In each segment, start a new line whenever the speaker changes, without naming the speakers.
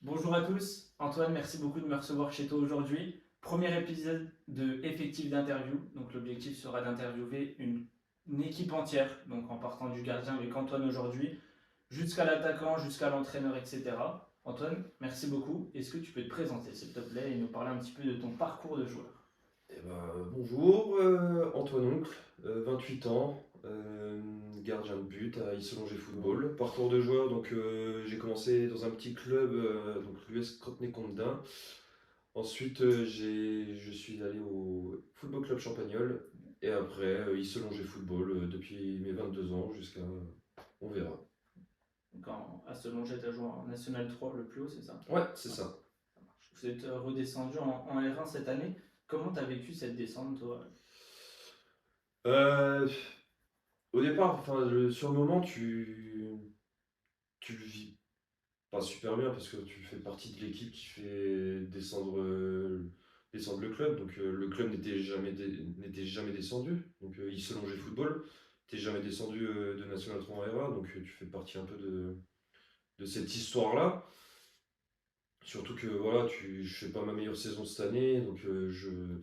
Bonjour à tous, Antoine, merci beaucoup de me recevoir chez toi aujourd'hui. Premier épisode de Effectif d'interview. Donc l'objectif sera d'interviewer une équipe entière, donc en partant du gardien avec Antoine aujourd'hui, jusqu'à l'attaquant, jusqu'à l'entraîneur, etc. Antoine, merci beaucoup. Est-ce que tu peux te présenter s'il te plaît et nous parler un petit peu de ton parcours de joueur?
Bonjour, Antoine Oncle, 28 ans, gardien de but à Isselongé Football. Parcours de joueur, donc j'ai commencé dans un petit club, donc l'US Crottenay-Condin. Ensuite, je suis allé au Football Club Champagnol et après Isselongé Football depuis mes 22 ans jusqu'à. On verra.
Donc à Selongé, tu as joué en National 3 le plus haut, c'est ça?
Ouais, c'est
Ouais,
ça.
ça marche. Vous êtes redescendu en R1 cette année. Comment tu as vécu cette descente, toi?
Euh, Au départ, enfin, sur le moment, tu le vis pas super bien parce que tu fais partie de l'équipe qui fait descendre le club. Donc le club n'était jamais descendu. Donc il se longeait football. T'es jamais descendu de National 3 en RA. Donc tu fais partie un peu de cette histoire-là. Surtout que voilà, je fais pas ma meilleure saison cette année. Donc je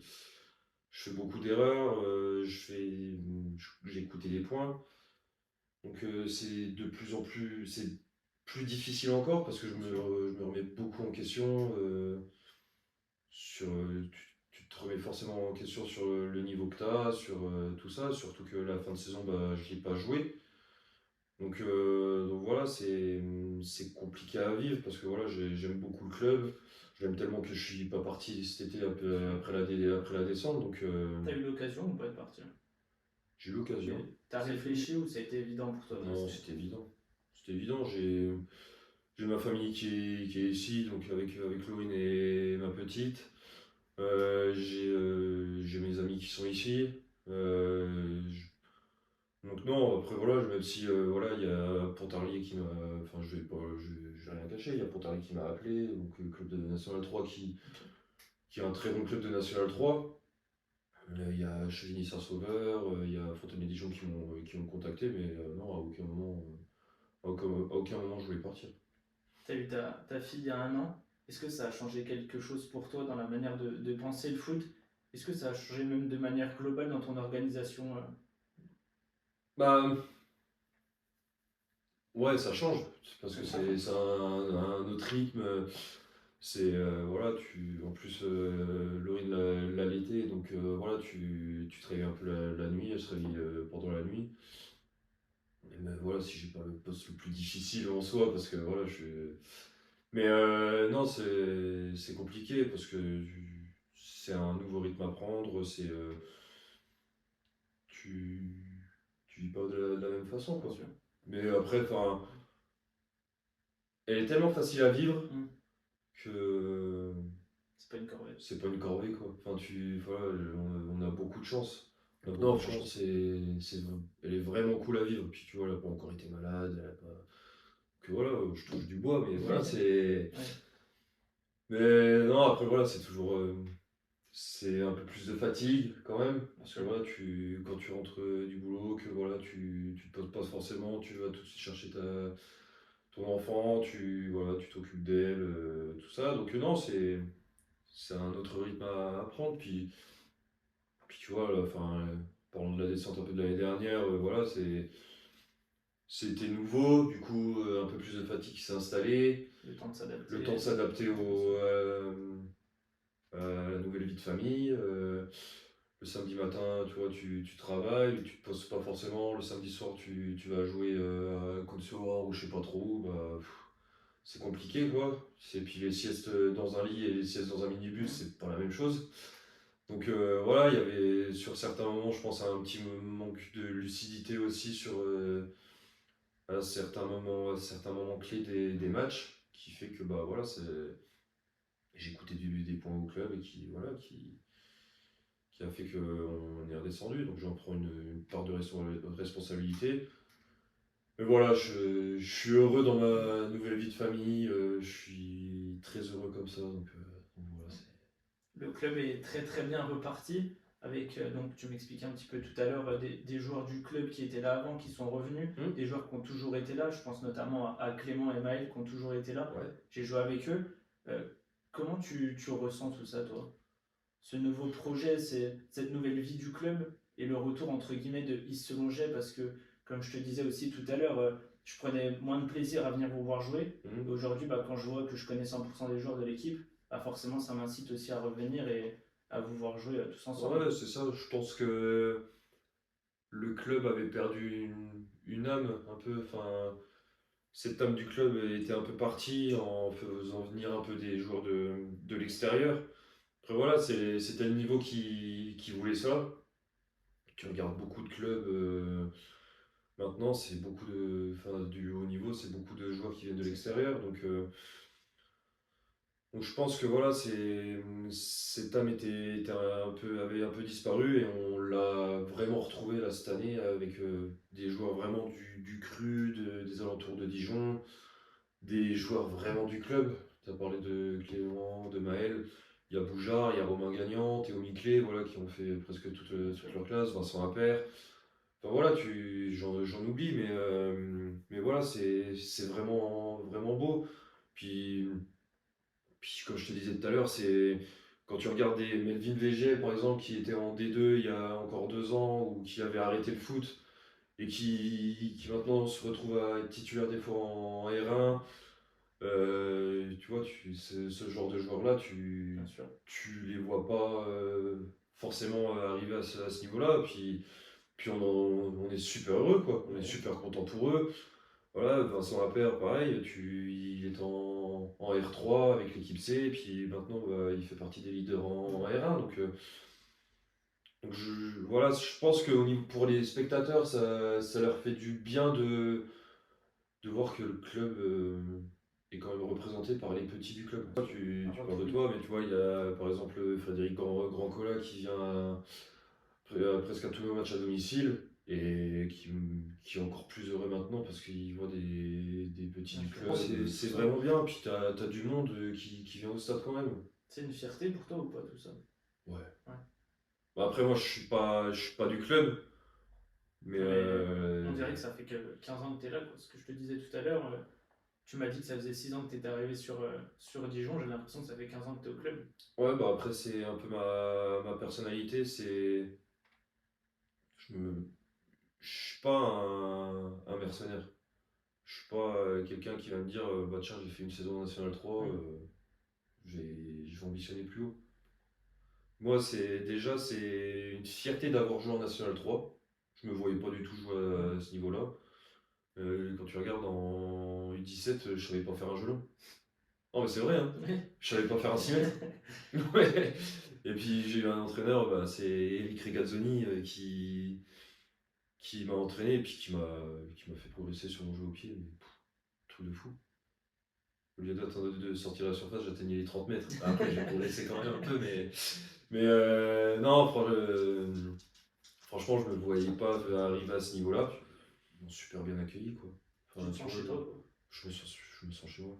fais beaucoup d'erreurs. J'ai coûté des points. Donc c'est de plus en plus, c'est plus difficile encore parce que je me remets beaucoup en question. Tu te remets forcément en question sur le niveau que tu as, sur tout ça, surtout que la fin de saison, bah, je l'ai pas joué. Donc voilà, c'est compliqué à vivre parce que voilà, j'aime beaucoup le club. Je l'aime tellement que je suis pas parti cet été après la descente. Donc
T'as eu l'occasion ou pas de partir?
j'ai eu l'occasion.
T'as réfléchi ou ça a été évident pour toi de
Non,
rester?
c'était évident. C'était évident. J'ai ma famille qui est ici, donc avec Laurine et ma petite. J'ai mes amis qui sont ici. Donc non, après voilà, même si voilà, il y a Pontarlier qui m'a. Enfin, je vais rien cacher, il y a Pontarlier qui m'a appelé, donc le club de National 3
Ok. qui
qui est un très bon club de National 3. Il y a Chevigny-Saint-Sauveur, il y a Fontenay-Dijon qui m'ont contacté, mais non, à aucun moment je voulais partir.
T'as eu ta fille il y a un an. Est-ce que ça a changé quelque chose pour toi dans la manière de penser le foot? Est-ce que ça a changé même de manière globale dans ton organisation?
Bah ouais, ça change, parce que
À fond.
c'est un autre rythme. C'est voilà, en plus Laurine l'a l'été, donc voilà, tu te réveilles un peu la nuit, elle se réveille pendant la nuit. Mais voilà, si j'ai pas le poste le plus difficile en soi, parce que voilà, mais non, c'est compliqué parce que c'est un nouveau rythme à prendre, tu tu vis pas de la même façon
Bien
quoi.
sûr.
Mais après, enfin, elle est tellement facile à vivre
Hmm.
que
C'est pas une corvée.
c'est pas une corvée quoi. Enfin, voilà, on a beaucoup de chance. Donc non,
Beaucoup de
franchement,
chance.
elle est vraiment cool à vivre. Puis tu vois, elle a pas encore été malade, elle a pas. Que voilà, je touche du bois, mais voilà, c'est.
Ouais.
Mais non, après voilà, c'est toujours. C'est un peu plus de fatigue quand même.
Bien
Parce que
sûr.
voilà, quand tu rentres du boulot, que voilà, tu te poses pas forcément, tu vas tout de suite chercher ton enfant, voilà, tu t'occupes d'elle, tout ça. Donc non, c'est un autre rythme à prendre. Puis tu vois, là, enfin, parlant de la descente un peu de l'année dernière, voilà, c'était nouveau, du coup, un peu plus de fatigue qui s'est installée,
Le temps de
le temps de
s'adapter.
s'adapter
Bien sûr.
à la nouvelle vie de famille. Le samedi matin, tu vois, tu travailles, tu te poses pas forcément. Le samedi soir, tu vas jouer à Côte-sur-Loire ou je sais pas trop où, bah, c'est compliqué, quoi. Puis les siestes dans un lit et les siestes dans un minibus,
Hmm.
c'est pas la même chose. Donc voilà, il y avait sur certains moments, je pense à un petit manque de lucidité aussi à certains moments clés des matchs, qui fait que bah voilà, j'ai coûté des points au club et qui a fait qu'on est redescendu. Donc j'en prends une part de responsabilité. Mais voilà, je suis heureux dans ma nouvelle vie de famille, je suis très heureux comme ça. Donc voilà,
Le club est très très bien reparti. donc tu m'expliquais un petit peu tout à l'heure, des joueurs du club qui étaient là avant, qui sont revenus,
Hmm.
des joueurs qui ont toujours été là. Je pense notamment à Clément et Maël qui ont toujours été là.
Ouais.
J'ai joué avec eux. Euh, Comment tu ressens tout ça, toi? Ce nouveau projet, cette nouvelle vie du club et le retour entre guillemets de Yves Selonget, parce que comme je te disais aussi tout à l'heure, je prenais moins de plaisir à venir vous voir jouer. Et
Hmm.
aujourd'hui, quand je vois que je connais 100% des joueurs de l'équipe, forcément ça m'incite aussi à revenir et à vous voir jouer tous ensemble.
Ouais, c'est ça. Je pense que le club avait perdu une âme un peu. Enfin, cette âme du club était un peu partie en faisant venir un peu des joueurs de l'extérieur. Après voilà, c'était le niveau qui voulait ça. Tu regardes beaucoup de clubs maintenant, c'est beaucoup enfin, du haut niveau, c'est beaucoup de joueurs qui viennent de l'extérieur. Donc je pense que voilà, cette âme avait un peu disparu et on l'a vraiment retrouvé là, cette année avec des joueurs vraiment du cru, des alentours de Dijon, des joueurs vraiment du club. Tu as parlé de Clément, de Maël, il y a Boujard, il y a Romain Gagnant, Théo Miclé, voilà, qui ont fait presque toute leur classe, Vincent Appert. Enfin voilà, j'en oublie, mais voilà, c'est vraiment beau. Puis, puis comme je te disais tout à l'heure, c'est quand tu regardes des Melvin Végé, par exemple, qui était en D2 il y a encore 2 ans, ou qui avait arrêté le foot, et qui maintenant se retrouve à être titulaire des fois en R1, tu vois, ce genre de joueurs-là,
Bien sûr.
tu les vois pas forcément arriver à ce niveau-là. Puis on est super heureux, quoi. On est
Ouais.
super content pour eux. Voilà, Vincent Appert, pareil, il est en R3 avec l'équipe C, et puis maintenant bah, il fait partie des leaders en R1. Donc voilà, je pense que pour les spectateurs, ça leur fait du bien de voir que le club est quand même représenté par les petits du club. Tu parles de toi, mais tu vois, il y a par exemple Frédéric Grandcola qui vient presque à tous nos matchs à domicile et qui est encore plus heureux maintenant parce qu'il voit des petits du club. C'est vraiment bien, puis t'as du monde qui vient au stade quand même.
C'est une fierté pour toi ou pas tout ça?
Ouais.
Ouais.
Bah après, moi, je suis pas du club, mais
Non, mais on dirait que ça fait que 15 ans que tu es là, quoi. Ce que je te disais tout à l'heure, tu m'as dit que ça faisait 6 ans que tu étais arrivé sur Dijon. J'ai l'impression que ça fait 15 ans que tu es au club.
ouais, bah après, c'est un peu ma personnalité. Je me, je suis pas un mercenaire. Je suis pas quelqu'un qui va me dire, bah tiens, j'ai fait une saison National 3, je vais ambitionner plus haut. Moi, c'est une fierté d'avoir joué en National 3. Je me voyais pas du tout jouer à ce niveau-là. Quand tu regardes en U17, je savais pas faire un gelon. Non, mais c'est vrai, hein. Je savais pas faire un 6 mètres. Ouais. Et puis j'ai eu un entraîneur, bah, c'est Eric Regazzoni qui m'a entraîné et puis qui m'a fait progresser sur mon jeu au pied. Mais, truc de fou. Au lieu de sortir à la surface, j'atteignais les 30 mètres. Après, j'ai progressé quand même un peu, mais non, franchement, je me voyais pas arriver à ce niveau-là. Ils m'ont super bien accueilli, quoi.
Tu te
Tu
sens
vois,
chez toi, quoi.
je me sens chez moi.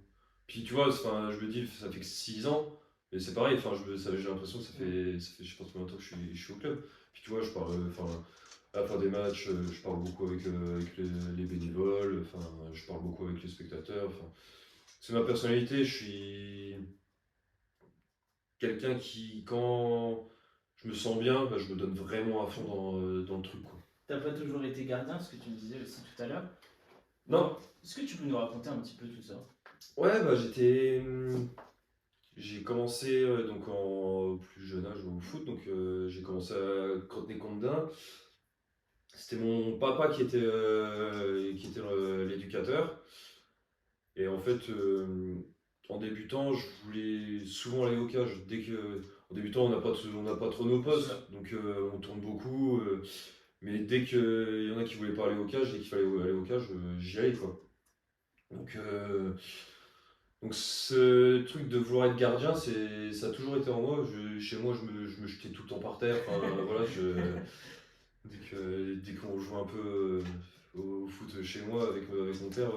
Puis tu vois, enfin, je me dis, ça fait que 6 ans, mais c'est pareil, enfin, j'ai l'impression que ça fait je sais pas combien de temps que je suis au club. Puis tu vois, je parle, enfin, à la fin des matchs, je parle beaucoup avec les bénévoles, enfin, je parle beaucoup avec les spectateurs. Enfin, c'est ma personnalité, je suis quelqu'un qui, quand je me sens bien, bah, je me donne vraiment à fond dans le truc, quoi.
T'as pas toujours été gardien, ce que tu me disais aussi tout à l'heure.
Non,
Est-ce que tu peux nous raconter un petit peu tout ça?
ouais, bah j'ai commencé donc en plus jeune âge au foot, donc j'ai commencé à Crotenay-Condin. C'était mon papa qui était l'éducateur. Et en fait, en débutant, je voulais souvent aller au cage. En débutant, on n'a pas trop nos postes, donc on tourne beaucoup. Mais dès qu'il y en a qui voulaient pas aller au cage, dès qu'il fallait aller au cage, j'y allais, quoi. Donc, euh, donc ce truc de vouloir être gardien, ça a toujours été en moi. Chez moi, je me jetais tout le temps par terre. Enfin, voilà, dès qu'on jouait un peu au foot chez moi avec mon père,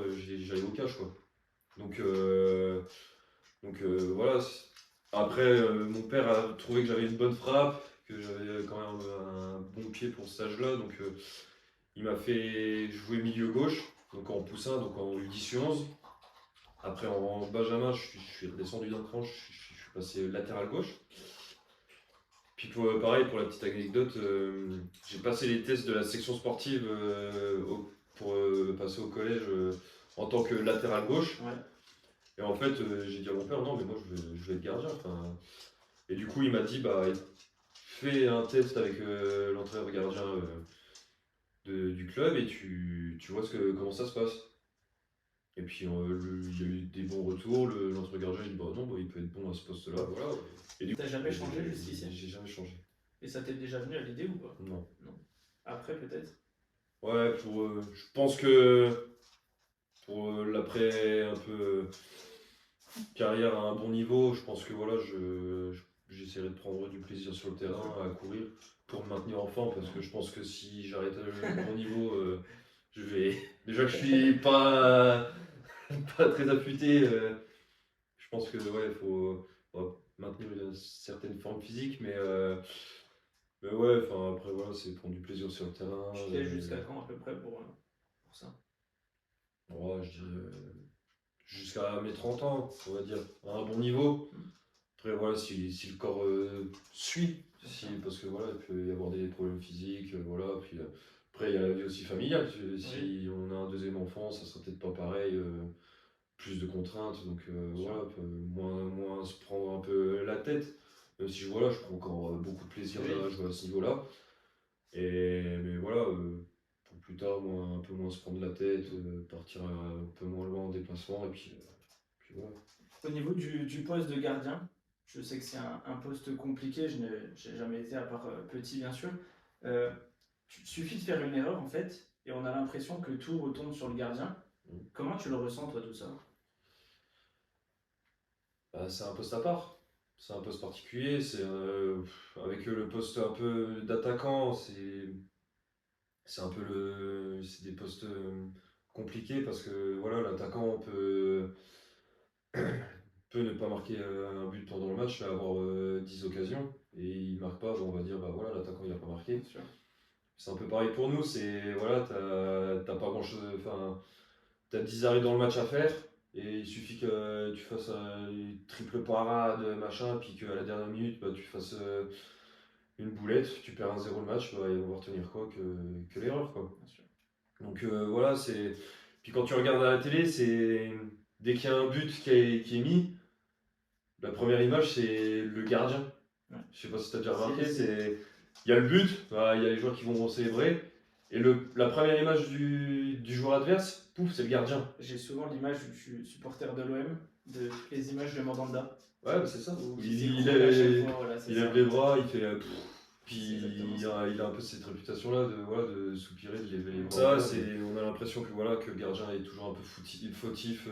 j'allais au cage, quoi. Donc, voilà. Après, mon père a trouvé que j'avais une bonne frappe, que j'avais quand même un bon pied pour ce stage-là. Donc il m'a fait jouer milieu gauche, donc en poussin, donc en U10 U11. Après en Benjamin, je suis redescendu d'un cran, je suis passé latéral gauche. Puis pareil, pour la petite anecdote, j'ai passé les tests de la section sportive pour passer au collège en tant que latéral gauche.
Ouais.
Et en fait, j'ai dit à mon père, non, mais moi je vais être gardien. Enfin, et du coup, il m'a dit, bah, fais un test avec l'entraîneur gardien du club et tu vois comment ça se passe. Et puis, il y a eu des bons retours. L'entraîneur gardien, il dit, bah non, bah, il peut être bon à ce poste-là. Voilà. Et du coup,
T'as jamais changé jusqu'ici?
j'ai jamais changé.
Et ça t'est déjà venu à l'idée ou pas?
Non.
Non. Après, peut-être?
Ouais, je pense que pour l'après un peu carrière à un bon niveau, je pense que voilà, j'essaierai de prendre du plaisir sur le terrain, à courir, pour me maintenir en forme, parce que je pense que si j'arrête le bon niveau, je vais. Déjà que je suis pas très affûté, je pense que ouais, faut maintenir une certaine forme physique, mais ouais, enfin après voilà, c'est prendre du plaisir sur le terrain.
Tu t'es jusqu'à quand à peu près pour ça?
Ouais, je dirais jusqu'à mes 30 ans, on va dire, à un bon niveau. Après, voilà, si le corps suit, parce que voilà, il peut y avoir des problèmes physiques, voilà. Puis après, il y a la vie aussi familiale. Si on a un deuxième enfant, ça sera peut-être pas pareil, plus de contraintes, donc voilà, moins se prendre un peu la tête. Même si voilà, je prends encore beaucoup de plaisir à jouer à ce niveau-là. Mais voilà, pour plus tard, un peu moins se prendre la tête, partir un peu moins loin en déplacement, et puis voilà.
Au niveau du poste de gardien, je sais que c'est un poste compliqué, je n'ai jamais été à part petit bien sûr. Il suffit de faire une erreur en fait, et on a l'impression que tout retombe sur le gardien. Comment tu le ressens toi tout ça?
Bah, c'est un poste à part. C'est un poste particulier. Avec le poste un peu d'attaquant, c'est un peu c'est des postes compliqués parce que voilà, l'attaquant peut ne pas marquer un but pendant le match, mais avoir 10 occasions et il marque pas. Bon, on va dire bah voilà, l'attaquant il a pas marqué.
Bien sûr.
C'est un peu pareil pour nous. C'est voilà, t'as pas grand chose. Enfin, t'as 10 arrêts dans le match à faire. Et il suffit que tu fasses une triple parade, machin, puis qu'à la dernière minute, bah, tu fasses une boulette, tu perds 1-0 le match, bah, ils vont retenir quoi que l'erreur, quoi.
Bien sûr.
Donc voilà, c'est. Puis quand tu regardes à la télé, c'est. Dès qu'il y a un but qui est mis, la première image, c'est le gardien.
Ouais.
Je sais pas si tu as déjà remarqué, il y a le but, bah, il y a les joueurs qui vont célébrer, et la première image du joueur adverse, pouf, c'est le gardien.
J'ai souvent l'image, je suis supporter de l'OM, de les images de Mandanda.
Ouais, bah c'est ça.
Il lève
les bras, il fait. Puis il a un peu cette réputation-là de soupirer, de lever les bras. Ça, on a l'impression que, voilà, que le gardien est toujours un peu fautif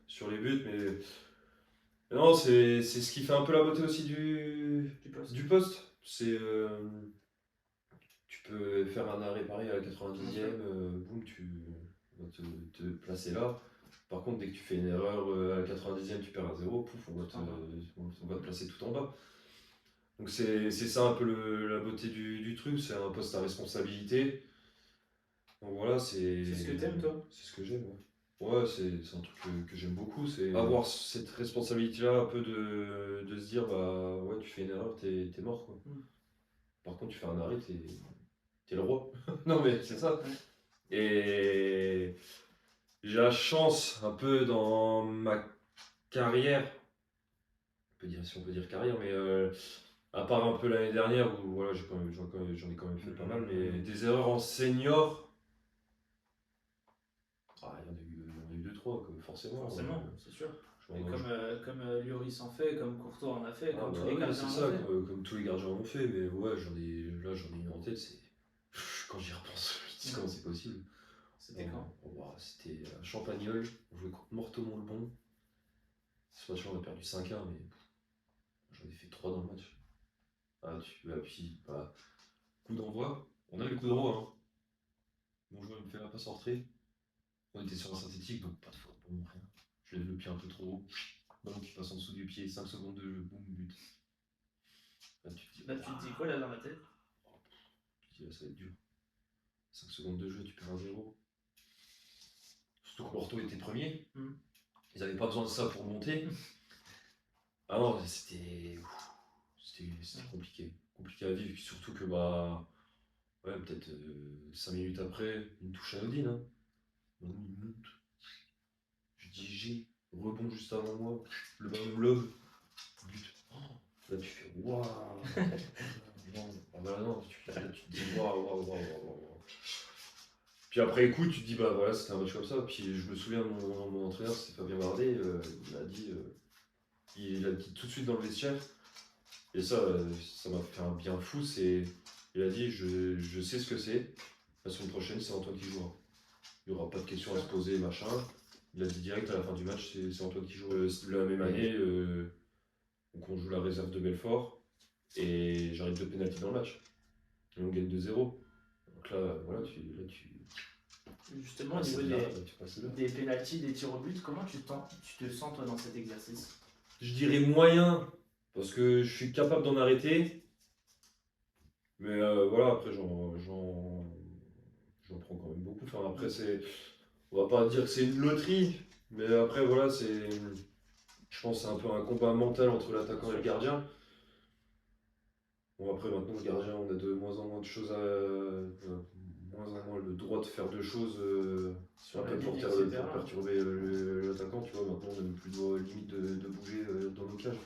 sur les buts, mais non, c'est ce qui fait un peu la beauté aussi du poste. Tu peux faire un arrêt pareil à la 90e, boum, tu vas te placer là. Par contre, dès que tu fais une erreur à la 90e, tu perds à 0, pouf, on va te placer tout en bas. Donc c'est ça un peu la beauté du truc, c'est un poste à responsabilité. Donc voilà,
C'est ce que t'aimes toi?
C'est ce que j'aime, ouais. Ouais, c'est un truc que j'aime beaucoup, c'est avoir cette responsabilité-là, un peu de se dire, bah ouais, tu fais une erreur, t'es mort, quoi. Par contre, tu fais un arrêt, t'es le roi. Non mais c'est ça. Et j'ai la chance, un peu dans ma carrière, si on peut dire carrière, mais à part un peu l'année dernière où voilà, j'en ai quand même fait pas mal, mais des erreurs en senior, il y en a eu 2-3, forcément.
Forcément, c'est sûr. Et
Genre,
comme Lloris en fait, comme Courtois en a fait, comme tous les
oui,
gardiens
c'est
en ont
ça,
fait.
comme tous les gardiens en ont fait, mais ouais, j'en ai une en tête, c'est. Quand j'y repense, je me dis comment c'est possible.
C'était quand?
C'était à Champagnole, on jouait contre Mortemont-le-Bon. Ce match-là, on a perdu 5-1, mais j'en ai fait 3 dans le match. Puis, coup d'envoi, on a le coup d'envoi. Hein. Mon joueur il me fait la passe en retrait. On était sur un synthétique, donc pas de faute, bon, rien. Je lève le pied un peu trop haut, ballon qui passe en dessous du pied, 5 secondes de jeu, boum, but. Là, tu te dis,
Là, tu te dis quoi là dans la tête?
Je dis, là, ça va être dur. 5 secondes de jeu, tu perds 1-0. Surtout que Porto était premier.
Hmm.
Ils n'avaient pas besoin de ça pour monter. Ah non, c'était compliqué. Compliqué à vivre. Puis surtout que, bah, ouais, peut-être 5 minutes après, une touche anodine. Hein. Une minute. Je dis G, rebond juste avant moi, le ballon me lobe, but. Oh, là tu fais waouh. Non, ah bah non, là, tu te dis waouh, waouh, waouh, waouh. Puis après coup, tu te dis bah voilà, c'était un match comme ça. Puis je me souviens de mon entraîneur, c'était Fabien Bardet, il a dit tout de suite dans le vestiaire, et ça m'a fait un bien fou, il a dit je sais ce que c'est, la semaine prochaine c'est Antoine qui jouera. Il n'y aura pas de questions à se poser, machin. Il a dit direct à la fin du match, c'est Antoine qui joue. La même année, donc on joue la réserve de Belfort, et j'arrive 2 pénaltys dans le match. Et on gagne 2-0. Donc là, voilà,
Justement, au
passes
niveau
là, tu passes là.
des pénaltys, des tirs au but, comment tu te sens toi dans cet exercice?
Je dirais moyen, parce que je suis capable d'en arrêter. Mais voilà, après, j'en prends quand même beaucoup. Enfin, après, on va pas dire que c'est une loterie, mais après, voilà, je pense que c'est un peu un combat mental entre l'attaquant et le gardien. Bon, après, maintenant, le gardien, on a de moins en moins de choses moins en moins le droit de faire de choses
Sur
un
la
peu
ligne,
pour
etc.
perturber l'attaquant. Tu vois, maintenant, on n'a même plus le droit limite de bouger dans nos cages.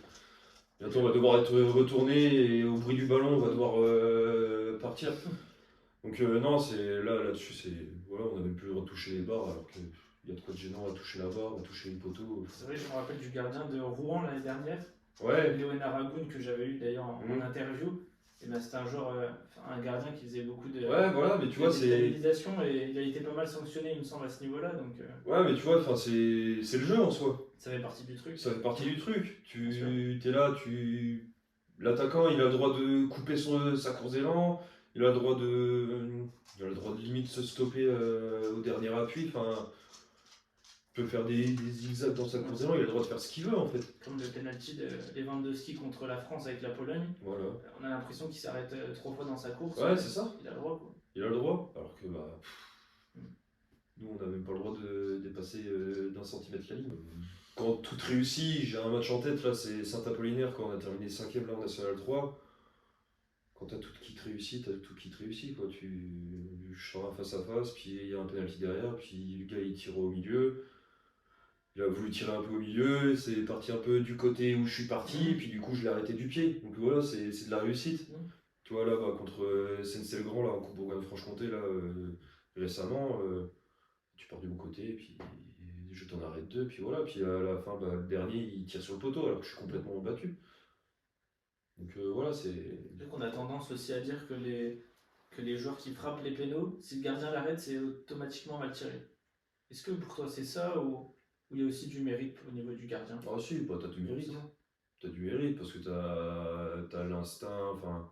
Bientôt, on va devoir être retourné et au bruit du ballon, on va devoir partir. Donc, non, là-dessus, voilà, on n'a même plus le droit de toucher les barres, alors qu'il y a de quoi de gênant à toucher la barre, à toucher les poteaux.
C'est vrai, je me rappelle du gardien de Rouen l'année dernière,
Ouais.
Léonard Agoun, que j'avais eu d'ailleurs en
Mhm.
interview. Et ben, c'était un joueur, un gardien qui faisait beaucoup
Ouais, voilà, mais tu vois, c'est.
déstabilisation et il a été pas mal sanctionné, il me semble, à ce niveau-là. Donc,
Ouais, mais tu vois, enfin, c'est le jeu en soi.
ça fait partie du truc.
Ça fait partie du truc.
Bien sûr.
Tu es là, l'attaquant, il a le droit de couper sa course d'élan, il a le droit il a le droit de limite se stopper au dernier appui. Enfin, il peut faire des zigzags dans sa course d'élan, il a le droit de faire ce qu'il veut en fait.
Comme le penalty de Lewandowski contre la France avec la Pologne.
Voilà.
On a l'impression qu'il s'arrête 3 fois dans sa course.
Ouais, c'est ça.
Il a le droit, quoi.
Il a le droit, alors que bah, nous, on n'a même pas le droit de dépasser d'1 centimètre la ligne. Quand tout réussit, j'ai un match en tête, là, c'est Saint-Apollinaire, quand on a terminé 5ème là en National 3. Quand t'as tout qui te réussit, t'as tout qui te réussit, quoi. Je sors un face à face, puis il y a un penalty derrière, puis le gars il tire au milieu. Il a voulu tirer un peu au milieu, c'est parti un peu du côté où je suis parti, puis du coup je l'ai arrêté du pied. Donc voilà, c'est de la réussite. Tu vois, là, bah, contre SNC-le-Grand, là, en Coupe Bourgogne-Franche-Comté, là, récemment, tu pars du bon côté, et puis je t'en arrête deux, puis voilà, puis à la fin, bah, le dernier, il tire sur le poteau, alors que je suis complètement battu. Donc voilà, c'est.
C'est qu'on a tendance aussi à dire que les joueurs qui frappent les pénaux, si le gardien l'arrête, c'est automatiquement mal tiré. Est-ce que pour toi c'est ça ou il y a aussi du mérite au niveau du gardien?
Ah si, bah, t'as du mérite. T'as du mérite parce que t'as l'instinct, enfin,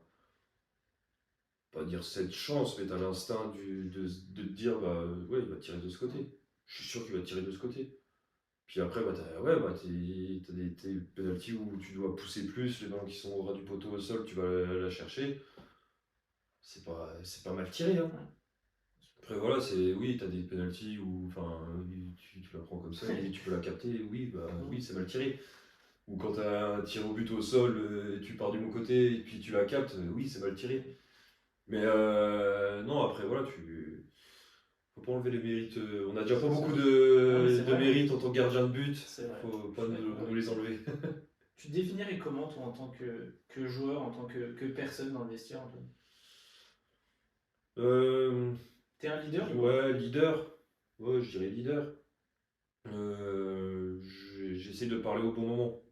pas dire cette chance, mais t'as l'instinct de te dire, bah ouais, il va tirer de ce côté. Je suis sûr qu'il va tirer de ce côté. Puis après, bah, t'as des pénaltys où tu dois pousser plus, les ballons qui sont au ras du poteau au sol, tu vas la chercher. C'est pas mal tiré, hein. Après, voilà, oui, t'as des pénaltys où, enfin, tu la prends comme ça et tu peux la capter, oui, bah oui, c'est mal tiré. Ou quand tu as un tir au but au sol, et tu pars du bon côté et puis tu la captes, oui, c'est mal tiré. Mais non, après, voilà, faut pas enlever les mérites. On a déjà pas beaucoup de mérites en tant que gardien de but. Faut pas nous les enlever.
Tu te définirais comment, toi, en tant que joueur, en tant que personne dans le vestiaire, Antoine? T'es un leader ou quoi?
Ouais, leader. Ouais, je dirais leader. J'essaie de parler au bon moment.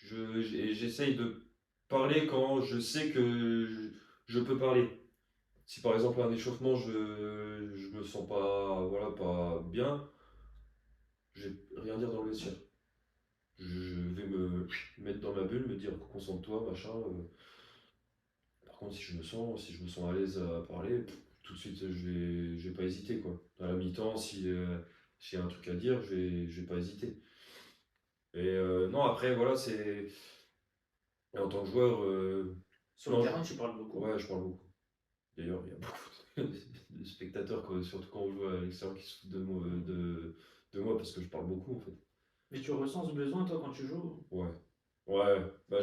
J'essaye de parler quand je sais que je peux parler. Si par exemple à un échauffement je me sens pas, voilà, pas bien, je vais rien dire dans le vestiaire. Je vais me mettre dans ma bulle, me dire concentre-toi, machin. Par contre si je me sens à l'aise à parler, tout de suite je vais pas hésiter quoi. À la mi-temps, si j'ai un truc à dire, je vais pas hésiter. Et non après voilà c'est. Et en tant que joueur,
Sur le
Non,
terrain, tu parles beaucoup.
ouais, je parle beaucoup. D'ailleurs, il y a beaucoup de spectateurs, surtout quand on joue à l'extérieur, qui se foutent de moi parce que je parle beaucoup en fait.
Mais tu ressens ce besoin, toi, quand tu joues?
Ouais. Ouais. Bah,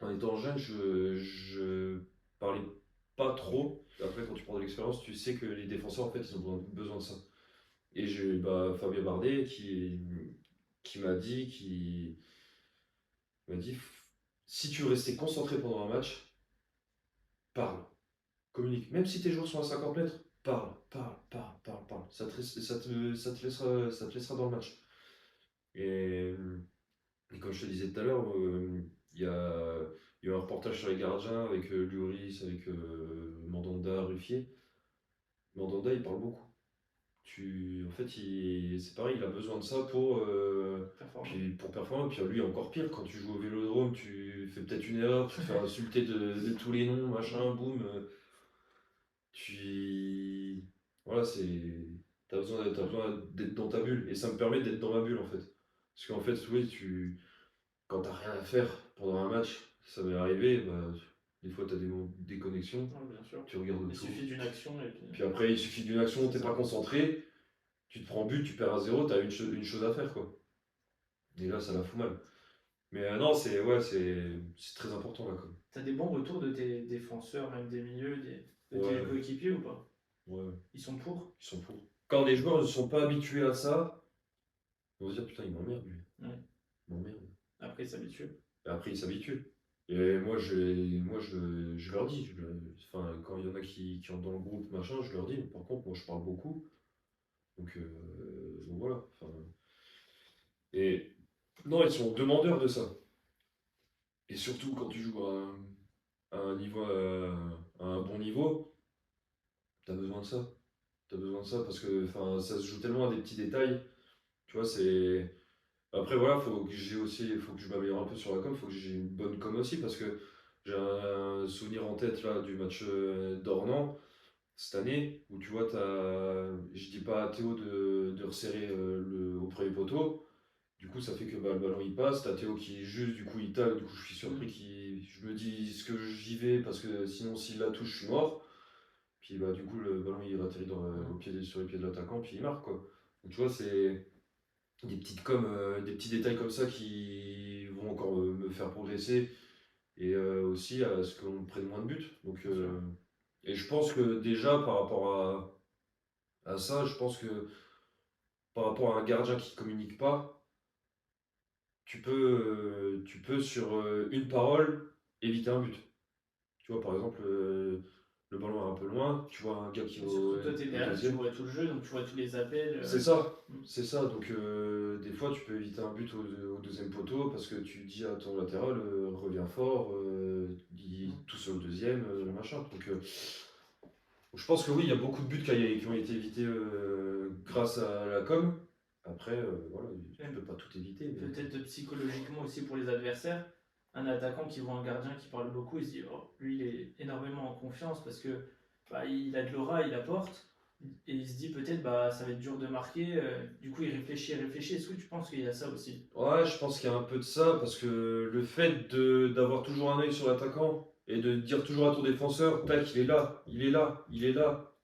en étant jeune, je parlais pas trop. Après, quand tu prends de l'expérience, tu sais que les défenseurs, en fait, ils ont besoin de ça. Et j'ai eu Fabien Bardet qui m'a dit, si tu veux rester concentré pendant un match, parle, communique. Même si tes joueurs sont à 50 mètres, parle, parle, parle, parle, parle. Ça te laissera dans le match. Et, et comme je te disais tout à l'heure, il y a eu un reportage sur les gardiens avec Lloris, avec Mandanda, Ruffier. Mandanda, il parle beaucoup. En fait, c'est pareil, il a besoin de ça
Performant.
pour performer. Puis lui, encore pire, quand tu joues au vélodrome, tu fais peut-être une erreur, tu te fais insulter de tous les noms, machin, boum. Tu. Voilà, t'as besoin d'être dans ta bulle. Et ça me permet d'être dans ma bulle, en fait. Parce qu'en fait, oui, quand t'as rien à faire pendant un match, ça m'est arrivé, bah, des fois t'as des déconnexions,
Ouais, bien sûr.
tu regardes
Il
autour.
suffit d'une action et puis.
Puis après, il suffit d'une action, t'es
C'est
pas
ça.
concentré, tu te prends but, tu perds à zéro, t'as une chose à faire, quoi. Et là, ça la fout mal. Mais non, c'est très important, là, quoi.
T'as des bons retours de tes défenseurs, même des milieux, de tes
Ouais,
coéquipiers ou pas?
ouais,
Ils sont pour?
ils sont pour. Quand les joueurs ne sont pas habitués à ça, ils vont se dire, putain, il m'emmerde, lui.
Ouais.
Il m'emmerde.
Après, ils s'habituent.
Et après, ils s'habituent. Et moi, je leur dis, enfin, quand il y en a qui entrent dans le groupe, machin, je leur dis, par contre, moi, je parle beaucoup. Donc voilà. Enfin, et non, ils sont demandeurs de ça. Et surtout quand tu joues à un niveau, à un bon niveau, t'as besoin de ça. T'as besoin de ça parce que enfin, ça se joue tellement à des petits détails. Tu vois, c'est. Après, voilà, faut que je m'améliore un peu sur la com, faut que j'ai une bonne com aussi parce que j'ai un souvenir en tête là du match d'Ornans cette année où tu vois, je dis pas à Théo de resserrer au premier poteau. Du coup, ça fait que bah, le ballon il passe, t'as Théo qui est juste, du coup il tacle, du coup je suis surpris je me dis ce que j'y vais parce que sinon s'il la touche, je suis mort. Puis bah du coup le ballon il atterrit sur les pieds de l'attaquant, puis il marque quoi. Donc tu vois, c'est des petits détails comme ça qui vont encore me faire progresser et aussi à ce qu'on prenne moins de buts. Et je pense que déjà par rapport à ça, je pense que par rapport à un gardien qui communique pas, tu peux sur une parole éviter un but. Tu vois, par exemple, le ballon est un peu loin, tu vois un gars qui
Et
va
surtout, toi, t'es
au
derrière, tu
deuxième.
vois tout le jeu, donc tu vois tous les appels.
C'est ça,
Mm.
c'est ça. Donc, des fois, tu peux éviter un but au deuxième poteau parce que tu dis à ton latéral, reviens fort, dis
Mm.
tout seul au deuxième, machin. Je pense que oui, il y a beaucoup de buts qui ont été évités grâce à la com. Après, voilà, tu peux pas tout éviter. Mais...
Peut-être psychologiquement aussi pour les adversaires. Un attaquant qui voit un gardien qui parle beaucoup, il se dit oh, lui il est énormément en confiance parce que bah, il a de l'aura, il apporte. Et il se dit peut-être bah ça va être dur de marquer. Du coup il réfléchit, réfléchit. Est-ce que tu penses qu'il y a ça aussi?
Ouais, je pense qu'il y a un peu de ça parce que le fait d'avoir toujours un œil sur l'attaquant et de dire toujours à ton défenseur, tac, il est là, il est là, il est là,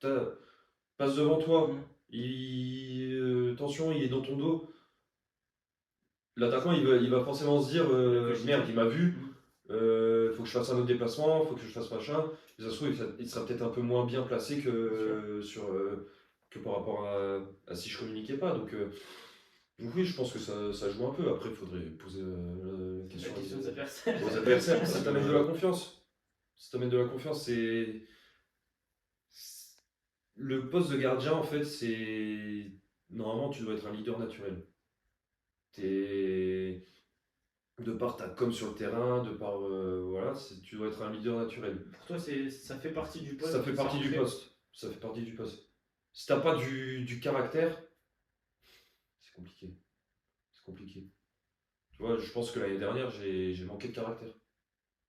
passe devant toi,
Mm.
attention, il est dans ton dos. L'attaquant, il va forcément se dire,
Il a cogité.
merde, il m'a vu,
Mm.
faut que je fasse un autre déplacement, faut que je fasse machin. Et ça se trouve, il sera peut-être un peu moins bien placé que par rapport à si je communiquais pas. Donc oui, je pense que ça joue un peu. Après, il faudrait poser la
C'est la
question
question des adversaires.
aux adversaires. Ça t'amène de la confiance. Ça t'amène de la confiance. Le poste de gardien, en fait, c'est... Normalement, tu dois être un leader naturel. T'es... De par ta com sur le terrain, de par... voilà, tu dois être un leader naturel.
Pour toi, ça fait partie du poste.
Ça fait
C'est
partie du
ancré.
poste. Ça fait partie du poste. Si t'as pas du caractère, c'est compliqué. C'est compliqué. Tu vois, je pense que l'année dernière, j'ai manqué de caractère.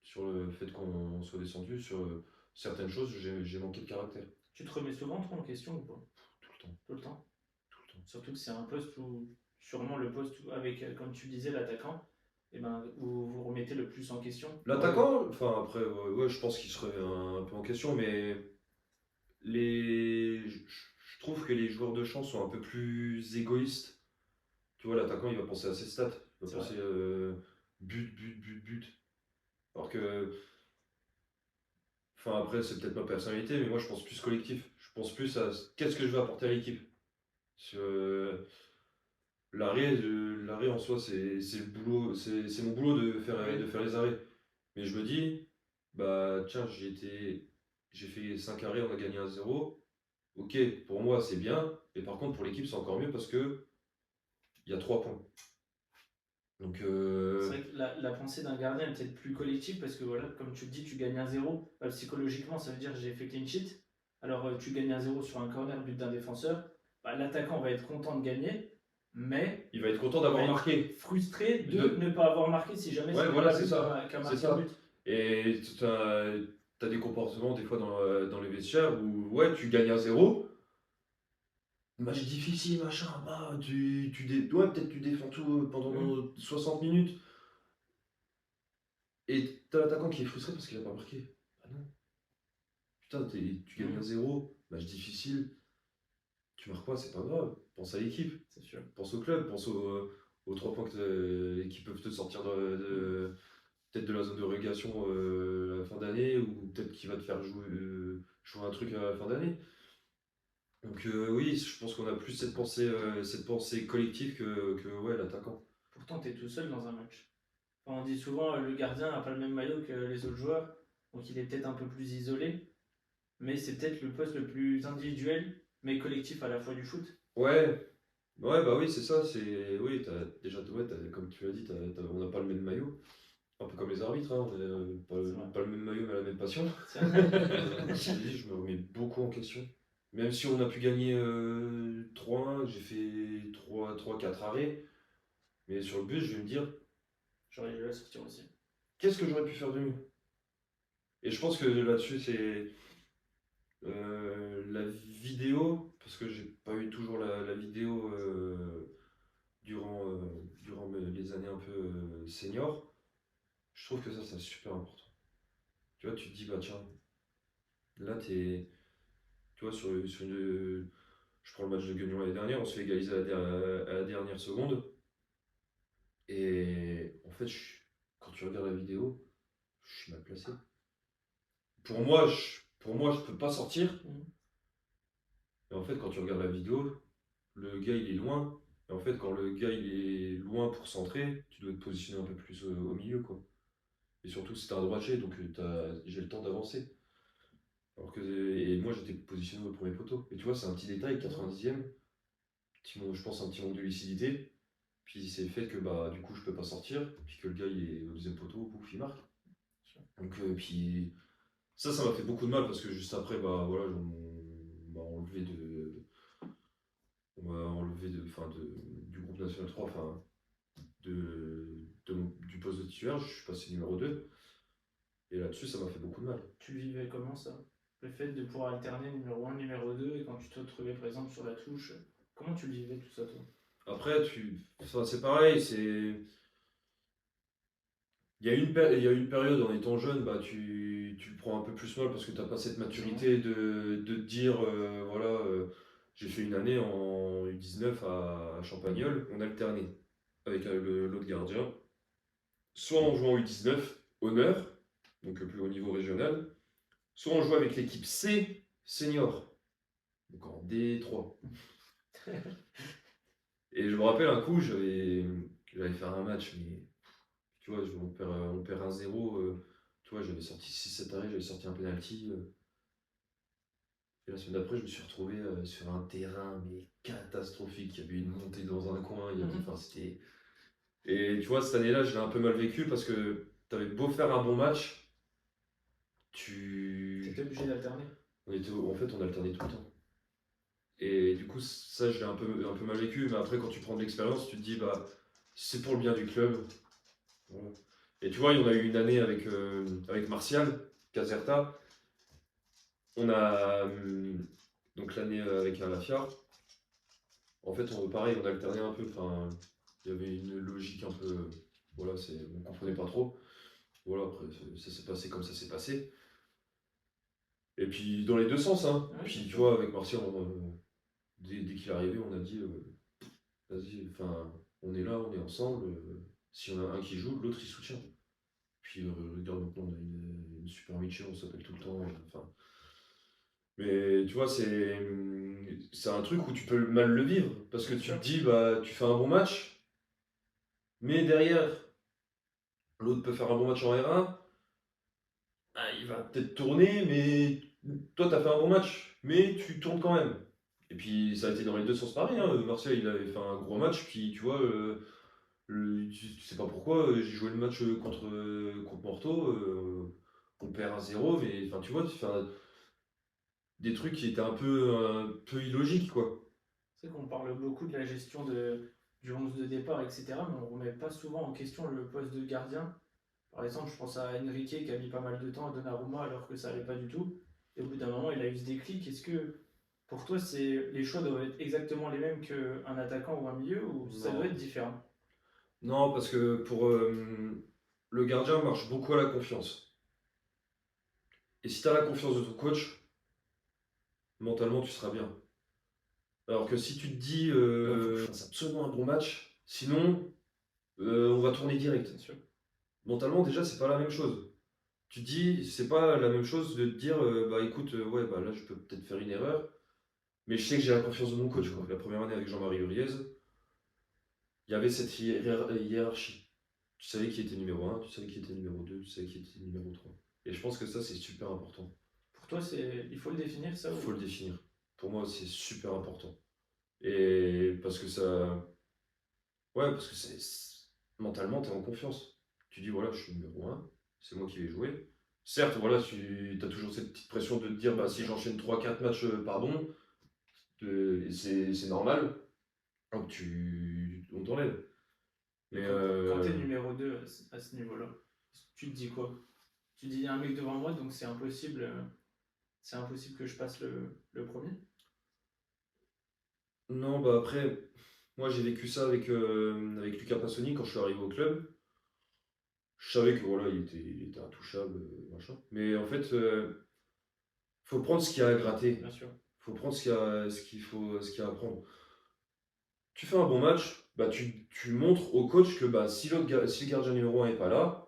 Sur le fait qu'on soit descendu, sur certaines choses, j'ai manqué de caractère.
Tu te remets souvent toi en question ou pas?
Tout le temps.
Tout le temps.
Tout le temps.
Surtout que c'est un poste où, sûrement le poste où, avec, comme tu disais, l'attaquant, et ben, vous vous remettez le plus en question.
L'attaquant, enfin après, ouais, je pense qu'il se remet un peu en question, mais je trouve que les joueurs de champ sont un peu plus égoïstes. Tu vois, l'attaquant, il va penser à ses stats. Il va
C'est vrai.
penser but. Alors que, enfin après, c'est peut-être ma personnalité, mais moi, je pense plus collectif. Je pense plus à qu'est-ce que je vais apporter à l'équipe. Parce que, l'arrêt en soi, c'est le boulot, c'est mon boulot de
Oui,
faire les arrêts. Mais je me dis, bah tiens, j'ai fait 5 arrêts, on a gagné 1-0. Ok, pour moi c'est bien, mais par contre pour l'équipe c'est encore mieux parce que il y a 3 points. Donc
c'est vrai que la pensée d'un gardien est peut-être plus collective parce que voilà, comme tu le dis, tu gagnes 1-0. Psychologiquement, ça veut dire que j'ai fait clean sheet. Alors tu gagnes 1-0 sur un corner, but d'un défenseur. Bah, l'attaquant va être content de gagner, mais
il va être content
il va
d'avoir
être
marqué.
frustré de ne pas avoir marqué si jamais
Ouais,
c'était
voilà,
pas
c'est
lui qui
ça.
a
C'est
marqué le
ça.
but.
Et t'as des comportements des fois dans les vestiaires où ouais, tu gagnes 1-0. Match difficile, machin, bah, ouais, peut-être tu défends tout pendant 60 minutes. Et t'as l'attaquant qui est frustré parce qu'il a pas marqué. Ah non. Putain, tu gagnes 1-0, match difficile, tu marques pas, c'est pas grave. Pense à l'équipe,
C'est sûr.
pense au club, pense aux 3 points qui peuvent te sortir peut-être de la zone de relégation à la fin d'année, ou peut-être qu'il va te faire jouer un truc à la fin d'année. Donc oui, je pense qu'on a plus cette pensée collective que ouais, l'attaquant.
Pourtant, tu es tout seul dans un match. Enfin, on dit souvent le gardien n'a pas le même maillot que les autres joueurs, donc il est peut-être un peu plus isolé, mais c'est peut-être le poste le plus individuel, mais collectif à la fois du foot.
Ouais, ouais, bah oui, c'est ça. Oui, déjà, ouais, comme tu l'as dit, on n'a pas le même maillot. Un peu comme les arbitres, hein, on n'a
C'est vrai.
pas le même maillot, mais la même passion.
C'est vrai.
Je te dis, je me remets beaucoup en question. Même si on a pu gagner 3-1, j'ai fait 4 arrêts. Mais sur le but, je vais me dire,
J'aurais dû la sortir aussi.
qu'est-ce que j'aurais pu faire de mieux? Et je pense que là-dessus, c'est la vidéo, parce que j'ai pas eu toujours la vidéo durant les années un peu seniors. Je trouve que ça, c'est super important. Tu vois, tu te dis, bah tiens, là, tu vois, je prends le match de Guignon l'année dernière, on se fait égaliser à la dernière seconde. Et en fait, quand tu regardes la vidéo, je suis mal placé. Pour moi, je peux pas sortir. Et en fait, quand tu regardes la vidéo, le gars, il est loin. Et en fait, quand le gars, il est loin pour centrer, tu dois te positionner un peu plus au milieu, quoi. Et surtout, si t'es un droitier, donc j'ai le temps d'avancer. Et moi, j'étais positionné au premier poteau. Et tu vois, c'est un petit détail, 90e, je pense un petit manque de lucidité. Puis c'est le fait que bah, du coup, je peux pas sortir. Puis que le gars, il est au deuxième poteau, pouf, il marque. Donc, puis ça m'a fait beaucoup de mal parce que juste après, bah voilà, on m'a enlevé enfin, du groupe national 3, enfin, du poste de titulaire, je suis passé numéro 2. Et là-dessus, ça m'a fait beaucoup de mal.
Tu vivais comment ça? Le fait de pouvoir alterner numéro 1, numéro 2, et quand tu te retrouvais par exemple sur la touche, comment tu le vivais tout ça toi?
Après, enfin, c'est pareil, il y a une période en étant jeune, bah, tu le prends un peu plus mal parce que tu n'as pas cette maturité de te dire, voilà, j'ai fait une année en U19 à Champagnole, on alternait avec l'autre gardien, soit en jouant en U19, honneur, donc le plus haut niveau régional, soit on jouait avec l'équipe C, senior, donc en D3. Et je me rappelle un coup, j'avais fait un match, mais tu vois, on perd 1-0. Tu vois, j'avais sorti 6-7 arrêts, j'avais sorti un penalty. Et la semaine d'après, je me suis retrouvé sur un terrain mais catastrophique. Il y avait une montée dans un coin. Enfin, c'était. Et tu vois, cette année-là, je l'ai un peu mal vécu parce que t'avais beau faire un bon match,
T'étais obligé d'alterner.
En fait, on alternait tout le temps. Et du coup, ça, je l'ai un peu mal vécu. Mais après, quand tu prends de l'expérience, tu te dis, bah, c'est pour le bien du club. Voilà. Et tu vois, il y en a eu une année avec Martial, Caserta. On a donc l'année avec Alaphia. En fait, pareil, on alternait un peu. Enfin, il y avait une logique un peu. Voilà, on ne comprenait pas trop. Voilà, après, ça s'est passé comme ça s'est passé. Et puis dans les deux sens, hein.
Ouais, bien
Puis tu
sûr.
vois, avec Martial, dès qu'il est arrivé, on a dit, vas-y, enfin, on est là, on est ensemble. Si on a un qui joue, l'autre il soutient. Puis regarde, maintenant, on a une super Michel, on s'appelle tout le temps. Enfin, mais tu vois, c'est un truc où tu peux mal le vivre. Parce que
Bien
tu
sûr.
te dis, bah, tu fais un bon match, mais derrière, l'autre peut faire un bon match en R1. Ah, il va peut-être tourner, mais toi, tu as fait un bon match, mais tu tournes quand même. Et puis, ça a été dans les deux sens pareil, hein. Marseille, il avait fait un gros match, puis tu vois, tu sais pas pourquoi, j'ai joué le match contre Porto, on perd 1-0, mais enfin, tu vois, tu fais des trucs qui étaient un peu illogiques, quoi.
C'est qu'on parle beaucoup de la gestion du 11 de départ, etc. Mais on ne remet pas souvent en question le poste de gardien. Par exemple, je pense à Enrique qui a mis pas mal de temps à Donnarumma alors que ça allait pas du tout. Et au bout d'un moment, il a eu ce déclic. Est-ce que pour toi, les choix doivent être exactement les mêmes qu'un attaquant ou un milieu ou ça doit être
Non.
différent?
Non, parce que pour le gardien marche beaucoup à la confiance. Et si tu as la confiance de ton coach, mentalement, tu seras bien. Alors que si tu te dis, faut que je fasse absolument un bon match, sinon, on va tourner direct.
Bien sûr.
Mentalement, déjà, c'est pas la même chose. Tu te dis, c'est pas la même chose de te dire, bah écoute, ouais, bah là, je peux peut-être faire une erreur, mais je sais que j'ai la confiance de mon coach, quoi. La première année avec Jean-Marie Uriez, il y avait cette hiérarchie. Tu savais qui était numéro un, tu savais qui était numéro 2, tu savais qui était numéro 3. Et je pense que ça, c'est super important.
Pour toi, il faut le définir ça
Il faut
ou...
le définir. Pour moi, c'est super important. Et parce que ça. Ouais, parce que mentalement, tu es en confiance. Tu dis, voilà, je suis numéro un, c'est moi qui vais jouer. Certes, voilà, tu as toujours cette petite pression de te dire, bah, si j'enchaîne 3-4 matchs par bon, c'est normal. Donc on t'enlève.
Mais
Mais
quand tu es numéro 2 à ce niveau-là, tu te dis quoi? Tu dis, il y a un mec devant moi, donc c'est impossible que je passe le premier.
non, bah après, moi j'ai vécu ça avec Lucas Passoni quand je suis arrivé au club. Je savais que voilà, il était intouchable, machin. Mais en fait, faut prendre ce qu'il y a à gratter.
Bien sûr.
Faut prendre ce qu'il y a à prendre. Tu fais un bon match, bah tu montres au coach que bah, si le gardien numéro 1 n'est pas là,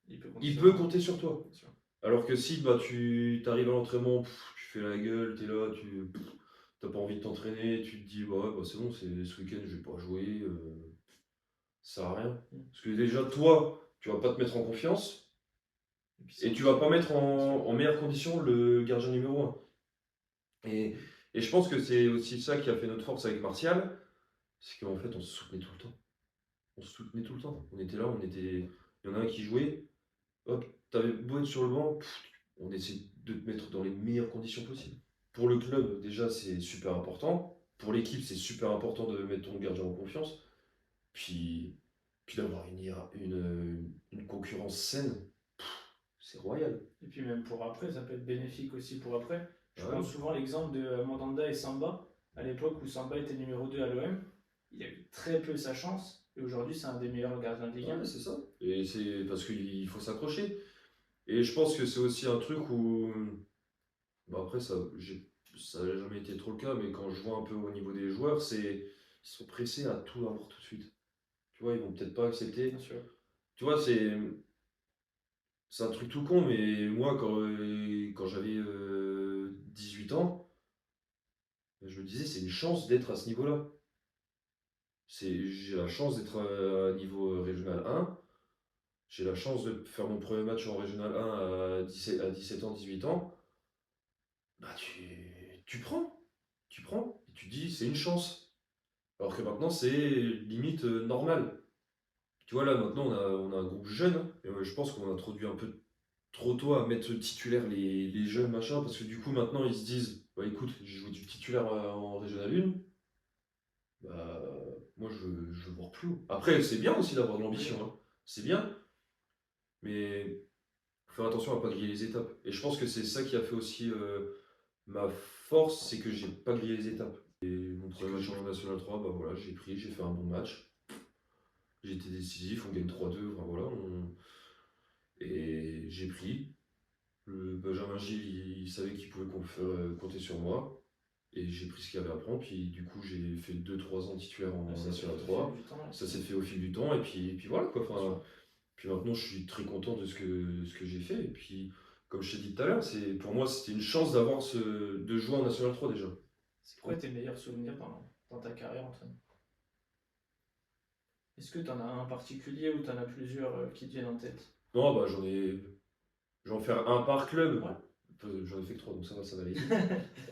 Il peut compter
il
sur
peut
moi.
compter sur toi.
Bien sûr.
Alors que si bah, tu arrives à l'entraînement, tu fais la gueule, tu es là, tu t'as pas envie de t'entraîner, tu te dis bah, ouais, bah c'est bon, ce week-end je vais pas jouer, ça sert à rien.
Mm.
Parce que déjà, toi, tu vas pas te mettre en confiance
Et puis
et tu vas pas mettre
bien sûr.
en meilleure condition le gardien numéro 1. Et je pense que c'est aussi ça qui a fait notre force avec Martial, c'est qu'en fait on se soutenait tout le temps. On se soutenait tout le temps. On était là, il y en a un qui jouait, hop, t'avais beau être sur le banc, on essaie de te mettre dans les meilleures conditions possibles. Pour le club, déjà, c'est super important. Pour l'équipe, c'est super important de mettre ton gardien en confiance. Puis, puis d'avoir une concurrence saine, c'est royal.
Et puis même pour après, ça peut être bénéfique aussi pour après. Je
Ah
prends
ouais.
souvent l'exemple de Mandanda et Samba. À l'époque où Samba était numéro 2 à l'OM, il a eu très peu sa chance. Et aujourd'hui, c'est un des meilleurs gardiens de Ligue 1.
Ouais, c'est ça. Et c'est parce qu'il faut s'accrocher. Et je pense que c'est aussi un truc où. Bah après, ça n'a jamais été trop le cas, mais quand je vois un peu au niveau des joueurs, ils sont pressés à tout avoir tout de suite. Tu vois, ils vont peut-être pas accepter.
Bien sûr.
Tu vois, c'est un truc tout con, mais moi, quand j'avais 18 ans, je me disais, c'est une chance d'être à ce niveau-là. J'ai la chance d'être à niveau régional 1. J'ai la chance de faire mon premier match en régional 1 à 17 ans, 18 ans. Bah, tu prends. Tu prends. Et tu dis, c'est une chance. Alors que maintenant, c'est limite normal. Tu vois, là, maintenant, on a un groupe jeune, hein, et je pense qu'on a introduit un peu trop tôt à mettre titulaire les jeunes, machin, parce que du coup, maintenant, ils se disent, bah écoute, j'ai joué du titulaire en Régional 1, bah, moi, je veux voir plus haut. Après, c'est bien aussi d'avoir de l'ambition, hein. C'est bien, mais faut faire attention à pas griller les étapes. Et je pense que c'est ça qui a fait aussi ma force, c'est que j'ai pas grillé les étapes. Et mon premier match en National 3, bah voilà, j'ai fait un bon match. J'ai été décisif, on gagne 3-2, enfin voilà. Et j'ai pris. Le Benjamin Gilles, il savait qu'il pouvait compter sur moi. Et j'ai pris ce qu'il y avait à prendre. Puis du coup, j'ai fait 2-3 ans titulaire en
Ça s'est
National
fait au fil
3.
du temps.
Ça s'est fait au fil du temps. Et puis voilà quoi.
Bien
Enfin,
sûr.
puis maintenant, je suis très content de ce que j'ai fait. Et puis, comme je t'ai dit tout à l'heure, pour moi, c'était une chance de jouer en National 3 déjà.
C'est quoi tes meilleurs souvenirs dans ta carrière, Antoine? Est-ce que tu en as un particulier ou tu en as plusieurs qui te viennent en tête?
Non, bah je vais en faire un par club.
Ouais.
J'en ai fait que 3, donc ça va aller vite.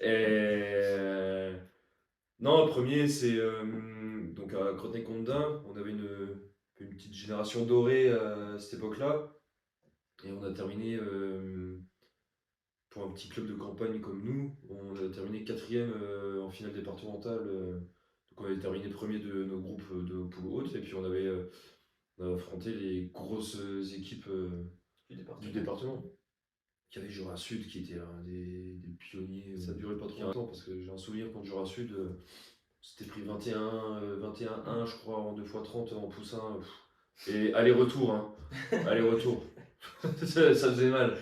Et non, le premier, c'est donc à Crotenay-Condin. On avait une petite génération dorée à cette époque-là. Et on a terminé, pour un petit club de campagne comme nous, on a terminé quatrième en finale départementale. Donc on avait terminé premier de nos groupes de poule haute. Et puis on a affronté les grosses équipes
Du
du
département.
département. Il y avait Jura Sud qui était un des pionniers. Ça durait pas trop longtemps parce que j'ai un souvenir contre Jura Sud. C'était pris 21-1, je crois, en 2x30 en poussin. Et aller-retour, hein. Aller-retour. Ça faisait mal.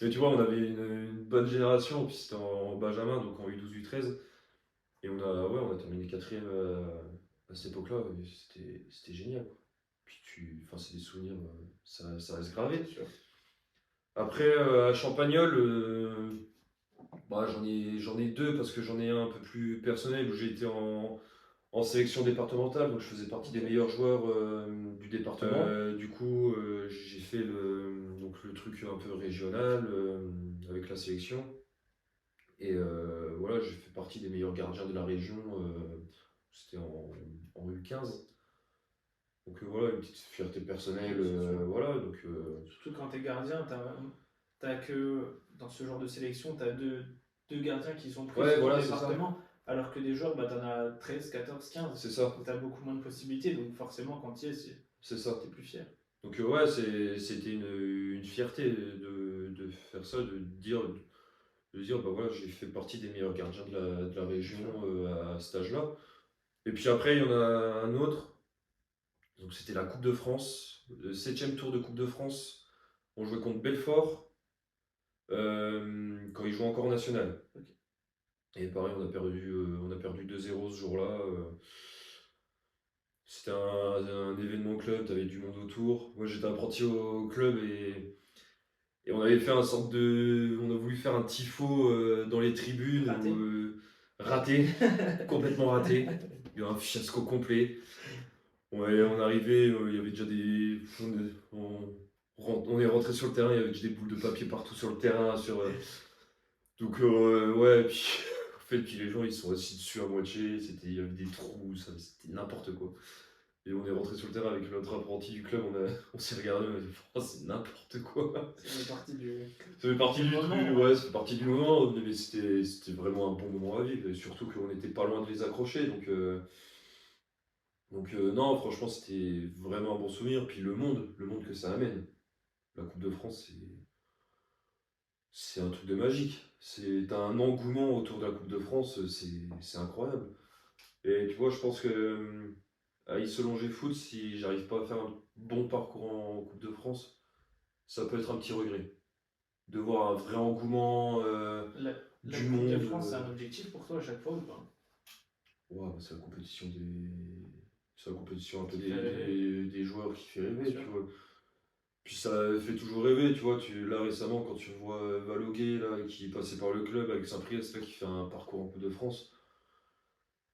Mais tu vois, on avait une bonne génération, puis c'était en Benjamin, donc en U12, U13. Et on a terminé quatrième à cette époque-là. Et c'était génial, quoi. Puis enfin, c'est des souvenirs, ça reste gravé.
C'est sûr.
Après, à Champagnole, bah, j'en ai deux parce que j'en ai un peu plus personnel où j'ai été en sélection départementale, donc je faisais partie des meilleurs joueurs du département. Du coup, j'ai fait donc le truc un peu régional avec la sélection. Et voilà, j'ai fait partie des meilleurs gardiens de la région. C'était en U15. Donc voilà, une petite fierté personnelle.
Oui, c'est sûr.
Voilà, donc
Surtout quand t'es gardien, t'as que dans ce genre de sélection, t'as deux gardiens qui sont pris
ouais,
sur ton
voilà, c'est ça.
département, alors que des joueurs, bah, t'en as 13, 14, 15.
C'est ça,
Donc t'as beaucoup moins de possibilités, donc forcément quand tu y es,
c'est ça.
t'es plus fier.
Donc ouais, c'était une fierté de faire ça, de dire bah voilà, j'ai fait partie des meilleurs gardiens de la région à cet âge-là. Et puis après, il y en a un autre. Donc c'était la Coupe de France, le 7e tour de Coupe de France. On jouait contre Belfort quand ils jouaient encore en national.
Ok.
Et pareil, on a perdu 2-0 ce jour-là. C'était un événement club, t'avais du monde autour. Moi j'étais apprenti au club et on avait fait un sorte de. On a voulu faire un tifo dans les tribunes.
Raté.
Raté, complètement raté. Il y a eu un fiasco complet. On arrivait, il y avait déjà des. On est rentré sur le terrain, il y avait déjà des boules de papier partout sur le terrain. Donc, ouais, puis, en fait, puis les gens ils sont assis dessus à moitié. Il y avait des trous, c'était n'importe quoi. Et on est rentré sur le terrain avec notre apprenti du club, on s'est regardé, on a dit, oh, c'est n'importe quoi.
Ça fait partie du.
Ça fait partie du
moment,
truc,
ouais.
ouais, ça fait partie du moment, mais c'était vraiment un bon moment à vivre, et surtout qu'on n'était pas loin de les accrocher, donc non, franchement, c'était vraiment un bon souvenir. Puis le monde que ça amène. La Coupe de France, c'est un truc de magique. T'as un engouement autour de la Coupe de France, c'est incroyable. Et tu vois, je pense que à Isselongé Foot, si j'arrive pas à faire un bon parcours en Coupe de France, ça peut être un petit regret. De voir un vrai engouement
La
du
Coupe
monde.
de France, c'est un objectif pour toi à chaque fois ou pas?
Ouais, bah, c'est la compétition c'est la compétition un peu
Qui fait rêver.
des joueurs qui fait rêver,
Bien
tu
sûr.
vois. Puis ça fait toujours rêver, tu vois. Là récemment, quand tu vois Valogué, là, qui est passé par le club avec Saint-Priest, là, qui fait un parcours en Coupe de France,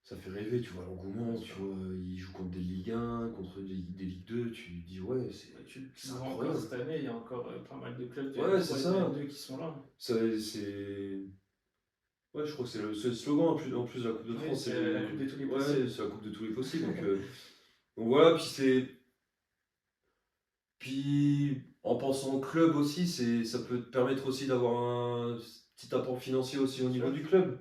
ça fait rêver, tu vois, l'engouement,
Bien
tu
sûr.
vois. Il joue contre des Ligue 1, contre des Ligue 2, tu te dis, ouais,
Tu
c'est
le vois encore
incroyable.
cette année, il y a encore pas mal de clubs de
Ouais,
N3
c'est
et de
ça.
N2 qui sont là.
C'est. Ouais, je crois que c'est le slogan en plus de la Coupe de
Oui,
France.
c'est la Coupe de tous les
Ouais,
possibles.
c'est la Coupe de tous les possibles. Donc voilà, Puis en pensant au club aussi, ça peut te permettre aussi d'avoir un petit apport financier aussi au
Bien
niveau
sûr.
du club.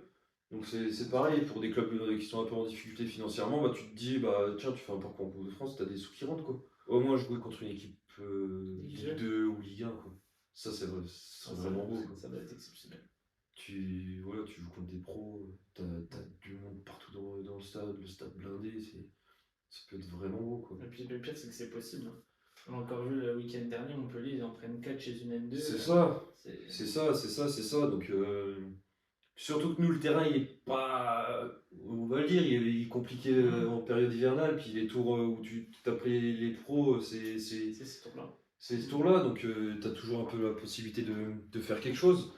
Donc c'est pareil, pour des clubs qui sont un peu en difficulté financièrement, bah, tu te dis, bah, tiens, tu fais un parcours en Coupe de France, t'as des sous qui rentrent, quoi. Au moins jouer contre une équipe Ligue 2 ou Ligue 1, quoi. Ça, c'est vrai, ce serait vraiment beau, quoi.
Ça doit être exceptionnel.
Voilà, tu joues contre des pros, t'as du monde partout dans le stade blindé, Ça peut être vraiment beau, quoi.
Et puis le pire, c'est que c'est possible, hein. On a encore vu le week-end dernier, Montpellier, ils en prennent 4 chez une N2.
C'est ça,
C'est
c'est ça, c'est ça, c'est ça. Donc, surtout que nous, le terrain, il est pas, on va le dire, il est compliqué en période hivernale. Puis les tours où tu tapes les pros, c'est
c'est ces tours-là.
ces tours-là. Donc, tu as toujours un peu la possibilité de faire quelque chose.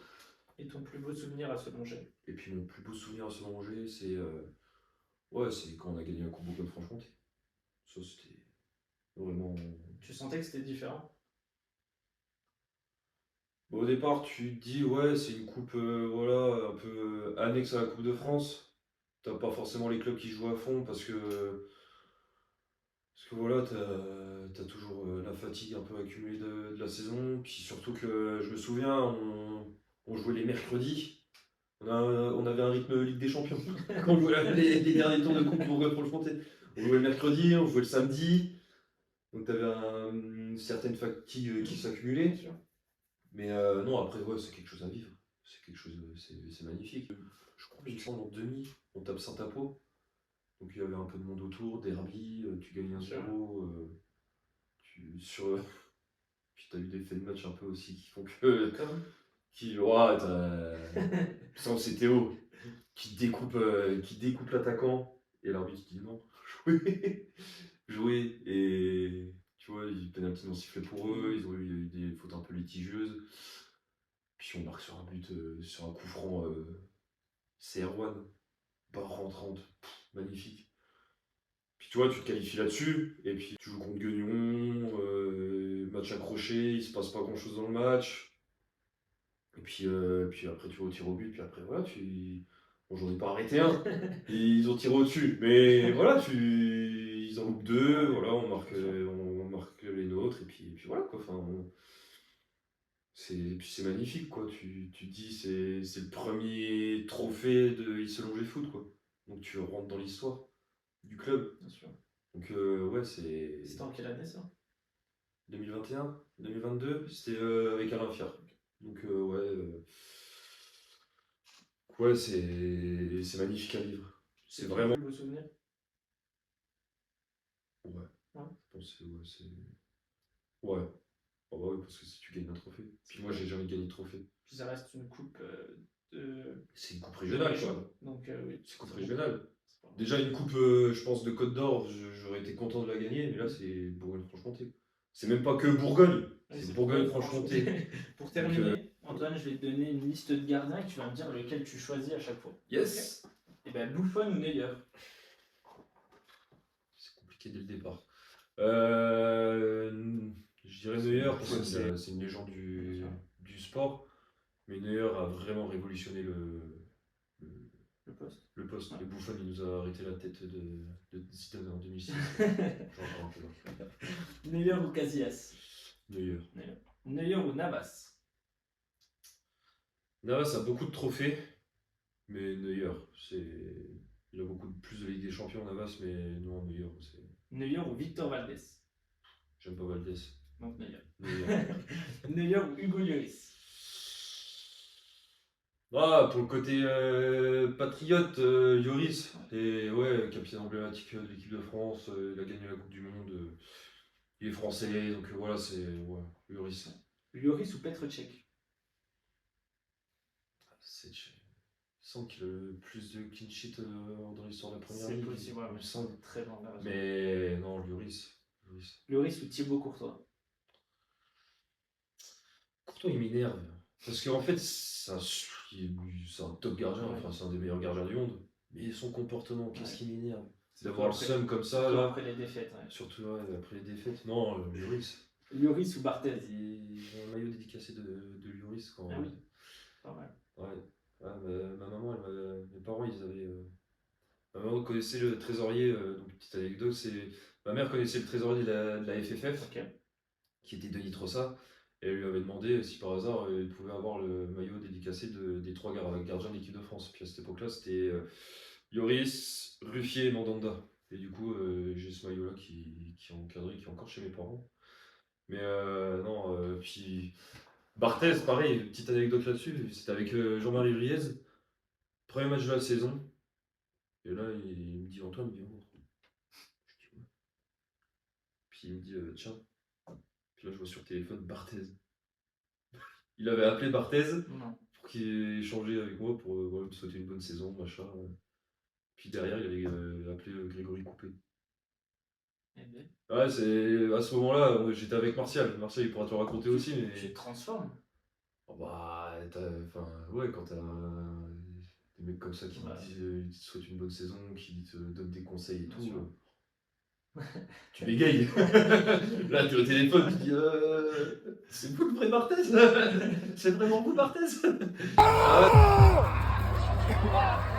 Et ton plus beau souvenir à se longer?
Et puis, mon plus beau souvenir à ce manger, c'est quand on a gagné la Coupe Bourgogne-Franche-Comté. Ça, c'était vraiment.
Tu sentais que c'était différent?
Bon, au départ, tu te dis, ouais, c'est une coupe voilà, un peu annexe à la Coupe de France. T'as pas forcément les clubs qui jouent à fond parce que voilà, t'as toujours la fatigue un peu accumulée de la saison. Puis surtout que je me souviens, on jouait les mercredis. On avait un rythme Ligue des Champions quand on jouait les derniers tours de Coupe Bourgogne-Franche-Comté. On jouait le mercredi, on jouait le samedi. Donc t'avais une certaine fatigue qui s'accumulait.
Bien sûr.
Mais non, après, ouais, c'est quelque chose à vivre. C'est quelque chose, c'est magnifique. Je crois qu'il me semble en demi, on tape Saint-Apo. Donc il y avait un peu de monde autour, derby, tu gagnes 1-0. Puis t'as eu des faits de match un peu aussi qui font que.
Comme
Ouais, sans c'est Théo qui découpe l'attaquant et l'arbitre qui dit non, jouez, jouez. Et tu vois, les pénaltys non sifflés pour eux, il y a eu des fautes un peu litigieuses. Puis on marque sur un but, sur un coup franc, c'est Erwan, barre rentrante, magnifique. Puis tu vois, tu te qualifies là-dessus, et puis tu joues contre Guignon, match accroché, il se passe pas grand-chose dans le match. Et puis après tu vas au tir au but, puis après voilà, bon, j'en ai pas arrêté un, ils ont tiré au-dessus. Mais voilà, ils en loupent deux, voilà, on marque les nôtres, et puis voilà quoi. Enfin, puis c'est magnifique quoi. Tu te dis c'est le premier trophée de Il se longeait foot quoi. Donc tu rentres dans l'histoire du club.
Bien sûr.
Donc ouais, c'est
C'était en quelle année ça?
2021, 2022, c'était avec Alain Fier. Donc ouais, c'est magnifique à vivre. C'est
ton
vraiment.
plus beau souvenir?
Ouais.
Ouais.
Je pense que c'est. Ouais. Ah bah ouais, parce que si tu gagnes un trophée. Puis moi, j'ai jamais gagné de trophée.
Puis ça reste une coupe de.
C'est une coupe régionale,
région.
quoi.
Donc oui.
C'est une coupe régionale.
C'est pas-
Déjà, une coupe, je pense, de Côte d'Or, j'aurais été content de la gagner, mais là, c'est Bourgogne-Franche-Comté. C'est même pas que Bourgogne,
Oui,
c'est Bourgogne-Franche-Comté.
Pour terminer, Antoine, je vais te donner une liste de gardiens et tu vas me dire lequel tu choisis à chaque fois.
Yes!
Et ben Buffon ou Neuer?
C'est compliqué dès le départ. Je dirais Neuer parce que c'est une légende du sport. Mais Neuer a vraiment révolutionné
Le poste.
le poste.
Ouais.
Et Buffon, il nous a arrêté la tête de Zidane en 2006. J'en parle un peu là.
Neuer ou Casillas?
Neuer.
Neuer ou Navas?
Navas a beaucoup de trophées, mais Neuer, il a beaucoup plus de Ligue des Champions, Navas, mais non, Neuer, c'est.
Neuer ou Victor Valdés?
J'aime pas Valdés.
Donc Neuer.
Neuer.
Neuer ou Hugo Lloris?
Ah, pour le côté patriote, Lloris, et ouais, capitaine emblématique de l'équipe de France, il a gagné la Coupe du Monde, il est français, donc voilà, c'est ouais, Lloris.
Lloris ou Petr Cech?
Il semble qu'il a le plus de clean sheet dans l'histoire de la première
C'est
ligue.
possible, ouais,
il me semble.
très bon.
Mais non, Lloris.
Lloris ou Thibaut Courtois?
Courtois, il m'énerve. Parce qu'en fait, c'est un top gardien,
Ouais.
enfin, c'est un des meilleurs gardiens du monde. Mais son comportement, qu'est-ce qui m'énerve? D'avoir le
Après-
seum comme ça, là.
Après les défaites. Ouais.
Surtout ouais, après les défaites. Non, Lloris.
Lloris ou Barthez?
J'ai un maillot dédicacé de Lloris quand.
Ah oui, pas mal.
Ouais. Ouais, ma maman, mes parents, ils avaient. Ma maman connaissait le trésorier, donc petite anecdote, ma mère connaissait le trésorier de la FFF,
Ok.
qui était Denis Trossard, et elle lui avait demandé si par hasard il pouvait avoir le maillot dédicacé des trois gardiens de l'équipe de France. Puis à cette époque-là, c'était Lloris, Ruffier et Mandanda. Et du coup, j'ai ce maillot-là qui est encadré, qui est encore chez mes parents. Mais non, puis Barthez, pareil, petite anecdote là-dessus, c'était avec Jean-Marie Vriez, premier match de la saison. Et là, il me dit Antoine, viens. Je dis ouais. Puis il me dit tiens. Puis là, je vois sur le téléphone Barthez. Il avait appelé Barthez
Non.
pour qu'il échangeait avec moi pour me souhaiter une bonne saison, machin. Puis derrière, il avait appelé Grégory Coupé.
Eh ben,
Ouais, c'est à ce moment-là, j'étais avec Martial. Martial, il pourra te le raconter aussi,
tu
mais
te transformes.
oh, bah, enfin, ouais, quand t'as des mecs comme ça qui
Ouais.
te disent, ils te souhaitent une bonne saison, qui te donnent des conseils et
Bien
tout,
sûr.
tu bégayes. Là, t'es au téléphone, tu dis c'est vous le vrai Barthez? C'est vraiment vous Barthez? Ah ouais.